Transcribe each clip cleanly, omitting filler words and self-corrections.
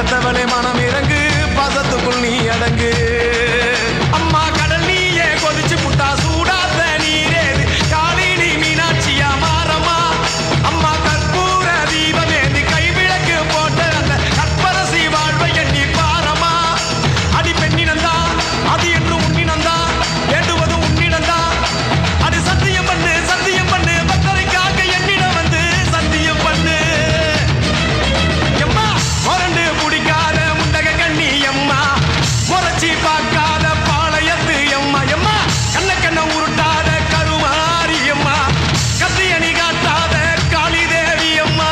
பெத்தவளே மனம் இறங்கு, பாசத்துக்குள் நீ அடங்கு. அம்மா கடல் நீயே கொதிச்சு புட்டா சூடாத நீரேது, காலினி மீனாட்சியா மாறம்மா. அம்மா கற்பூர தீபமேந்தி கைவிளக்கு போட்ட அந்த கற்பரசி வாழ்வை எண்ணி பாரம்மா. அடி பெண்ணினந்தா அது என்று உன்னினந்தா, வேண்டுவதும் உன்னினந்தா. அது சத்தியம் பண்ணு சத்தியம் பண்ணு, பக்தரைக்காக என்னிடம் வந்து சத்தியம் பண்ணு. எம்மா மொரண்டு பிடிக்காத முண்டக கண்ணி எம்மா, முறைச்சி பார்க்காத பாளையத்து எம்மா. எம்மா கண்ண கண்ண உருட்டாத கருமாரி எம்மா, கத்தியணி காட்டாத காளி தேவி அம்மா.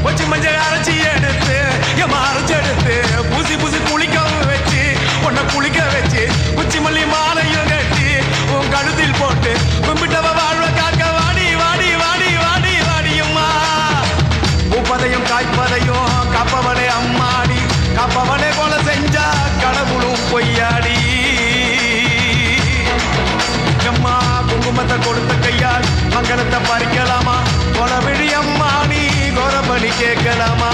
கொச்சி மஞ்சள் அரைச்சி எடுத்து எம்மா அரைச்சி எடுத்து, பூசி பூசி குளிக்க வச்சு உன்னை குளிக்க வச்சு, குச்சி மல்லி மாலையும் கட்டி உன் கழுத்தில் போட்டு கும்பிட்டவ வாழ்வ காக்க வாடி வாடி வாடி வாடி வாடியம்மா. பூப்பதையும் காய்ப்பதையும் காப்பவளே அம்மாடி, காப்பவளே போல செஞ்சா கடவுளும் பொய்யாடி. எம்மா குங்குமத்தை கொடுத்த கையால் மங்களத்தை பறிக்கலாமா, கொலவிழி அம்மா நீ கோரபலி கேட்கலாமா.